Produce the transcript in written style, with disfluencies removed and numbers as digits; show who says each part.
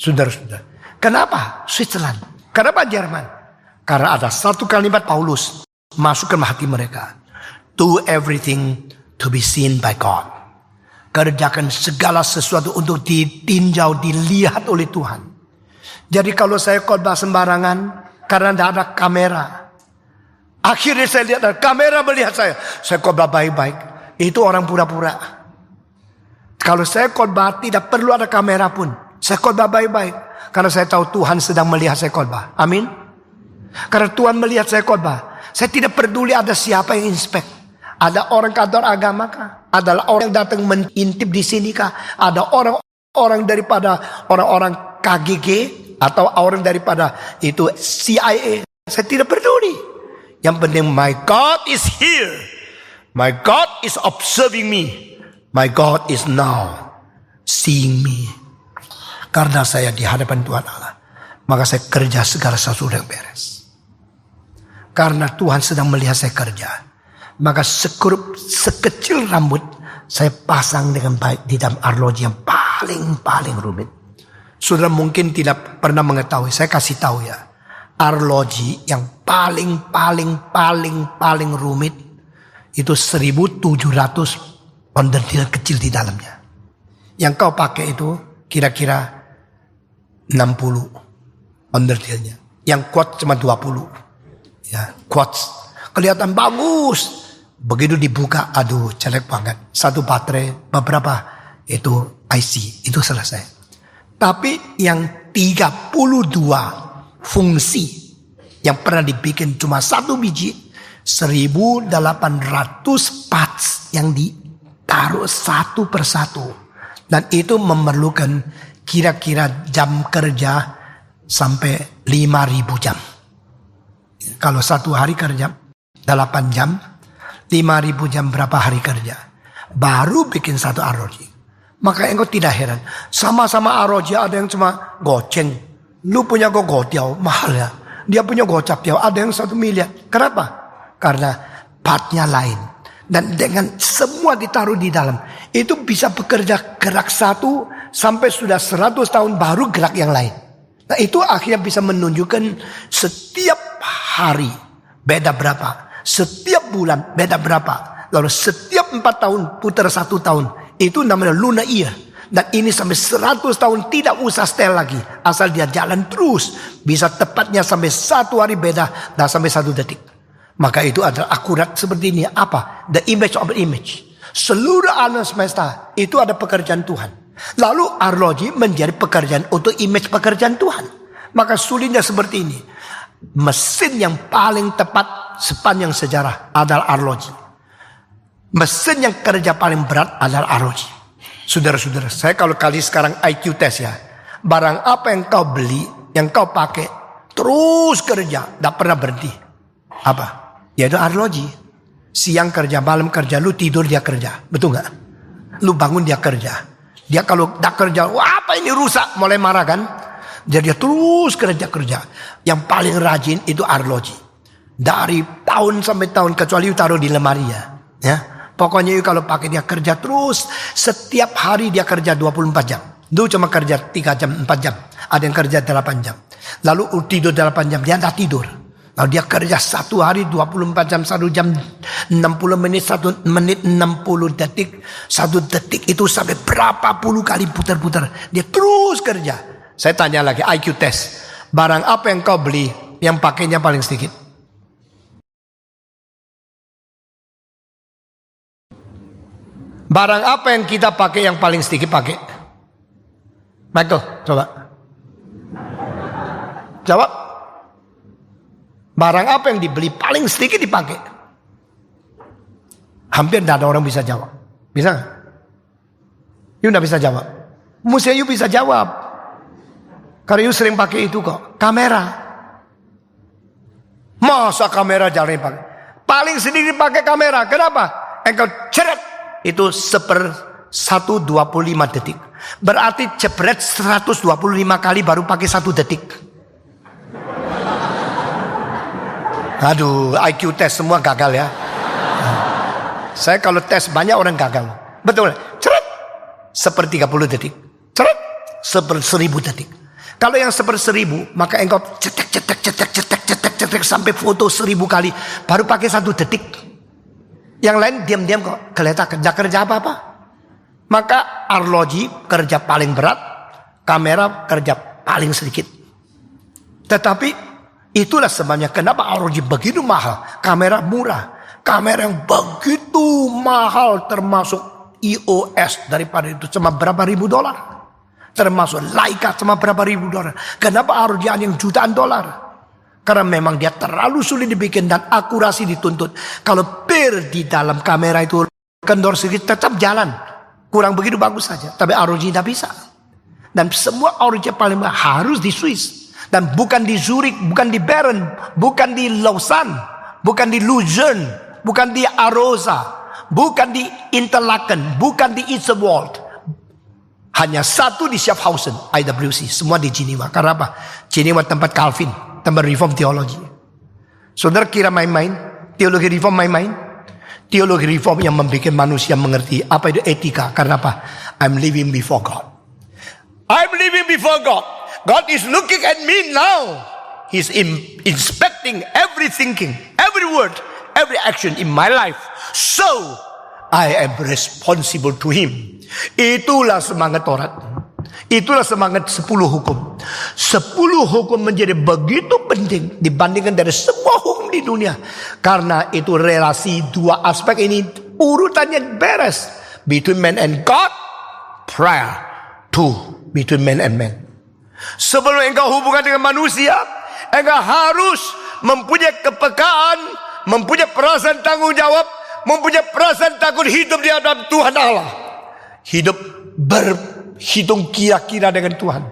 Speaker 1: Saudara-saudara. Kenapa Switzerland? Kenapa Jerman? Karena ada satu kalimat Paulus masuk ke hati mereka. Do everything to be seen by God. Kerjakan segala sesuatu untuk ditinjau, dilihat oleh Tuhan. Jadi kalau saya khotbah sembarangan karena tidak ada kamera. Akhirnya saya lihat ada kamera melihat saya khotbah baik-baik. Itu orang pura-pura. Kalau saya khotbah tidak perlu ada kamera pun. Saya khotbah baik-baik. Karena saya tahu Tuhan sedang melihat saya khotbah. Amin. Karena Tuhan melihat saya khotbah. Saya tidak peduli ada siapa yang inspek. Ada orang kantor agama kah? Ada orang yang datang mengintip di sini kah? Ada orang daripada orang-orang KGG atau orang daripada itu CIA. Saya tidak peduli. Yang penting my God is here. My God is observing me. My God is now seeing me. Karena saya di hadapan Tuhan Allah, maka saya kerja segala sesuatu yang beres. Karena Tuhan sedang melihat saya kerja, maka sekecil rambut saya pasang dengan baik di dalam arloji yang paling rumit. Saudara mungkin tidak pernah mengetahui, saya kasih tahu ya. Arloji yang paling rumit itu 1.700 onderdil kecil di dalamnya. Yang kau pakai itu kira-kira 60 onderdilnya. Yang kuat cuma 20. Ya, kuat. Kelihatan bagus. Begitu dibuka, aduh jelek banget. Satu baterai, beberapa itu IC, itu selesai. Tapi yang 32 fungsi yang pernah dibikin cuma satu biji, 1.800 parts yang ditaruh satu persatu. Dan itu memerlukan kira-kira jam kerja sampai 5.000 jam. Kalau satu hari kerja 8 jam, 5.000 jam berapa hari kerja? Baru bikin satu arloji. Maka engkau tidak heran. Sama-sama arloji ada yang cuma goceng. Lu punya gotiao, mahal ya. Dia punya gocap tiao, ada yang 1 miliar. Kenapa? Karena partnya lain. Dan dengan semua ditaruh di dalam, itu bisa bekerja gerak satu sampai sudah 100 tahun baru gerak yang lain. Nah itu akhirnya bisa menunjukkan setiap hari beda berapa, setiap bulan beda berapa, lalu setiap 4 tahun putar 1 tahun. Itu namanya lunar year. Dan ini sampai 100 tahun tidak usah setel lagi, asal dia jalan terus, bisa tepatnya sampai 1 hari beda dan sampai 1 detik. Maka itu adalah akurat seperti ini. Apa? The image of the image. Seluruh alam semesta itu ada pekerjaan Tuhan. Lalu arloji menjadi pekerjaan untuk image pekerjaan Tuhan. Maka sulitnya seperti ini. Mesin yang paling tepat sepanjang sejarah adalah arloji. Mesin yang kerja paling berat adalah arloji. Saudara-saudara, saya kalau kali sekarang IQ test ya. Barang apa yang kau beli, yang kau pakai, terus kerja, tidak pernah berhenti. Apa? Yaitu arloji. Siang kerja, malam kerja, lu tidur dia kerja. Betul gak? Lu bangun dia kerja. Dia kalau tak kerja, wah apa ini rusak, mulai marah kan? Jadi dia terus kerja. Yang paling rajin itu arloji. Dari tahun sampai tahun, kecuali taruh di lemari ya. Pokoknya kalau pakai dia kerja terus. Setiap hari dia kerja 24 jam. Dulu cuma kerja 3 jam, 4 jam. Ada yang kerja 8 jam. Lalu tidur 8 jam, dia tidak tidur. Lalu dia kerja 1 hari 24 jam, 1 jam 60 menit, 1 menit 60 detik. 1 detik itu sampai berapa puluh kali putar-putar. Dia terus kerja. Saya tanya lagi, IQ test. Barang apa yang kau beli yang pakainya paling sedikit? Barang apa yang kita pakai yang paling sedikit pakai? Michael, coba. Jawab. Barang apa yang dibeli paling sedikit dipakai? Hampir tidak ada orang bisa jawab. Bisa gak? You tidak bisa jawab. Mesti you bisa jawab. Karena you sering pakai itu kok. Kamera. Masa kamera jarang dipakai? Paling sedikit pakai kamera. Kenapa? Engkau ceret. Itu 1/125 detik. Berarti jebret 125 kali baru pakai 1 detik. Aduh, IQ tes semua gagal ya. Saya kalau tes banyak orang gagal. Betul. Ceret 1/30 detik. Ceret 1/1000 detik. Kalau yang 1000, maka engkau cetek sampai foto 1000 kali, baru pakai 1 detik. Yang lain diam-diam kok geletak, kerja apa-apa. Maka arloji kerja paling berat, kamera kerja paling sedikit. Tetapi itulah sebabnya kenapa arloji begitu mahal, kamera murah. Kamera yang begitu mahal termasuk EOS daripada itu cuma berapa ribu dolar. Termasuk Leica cuma berapa ribu dolar. Kenapa ROG yang jutaan dolar? Karena memang dia terlalu sulit dibikin dan akurasi dituntut. Kalau di dalam kamera itu kendor sedikit tetap jalan. Kurang begitu bagus saja. Tapi ROG tidak bisa. Dan semua ROG paling harus di Swiss. Dan bukan di Zurich, bukan di Bern, bukan di Lausanne, bukan di Luzern, bukan di Arosa, bukan di Interlaken, bukan di Itzewald. Hanya 1 di Schaffhausen, IWC. Semua di Geneva. Karena apa? Geneva tempat Calvin, tempat reform teologi. Saudara kira main-main? Teologi reform main-main? Teologi reform yang membuat manusia mengerti apa itu etika. Karena apa? I'm living before God. I'm living before God. God is looking at me now. He's inspecting every thinking, every word, every action in my life. So, I am responsible to Him. Itulah semangat Taurat. Itulah semangat 10 hukum. 10 hukum menjadi begitu penting dibandingkan dari semua hukum di dunia. Karena itu relasi 2 aspek ini urutannya beres. Between man and God, prayer. 2, between man and man. Sebelum engkau hubungan dengan manusia, engkau harus mempunyai kepekaan, mempunyai perasaan tanggung jawab, mempunyai perasaan takut hidup di hadapan Tuhan Allah. Hidup berhitung kira-kira dengan Tuhan.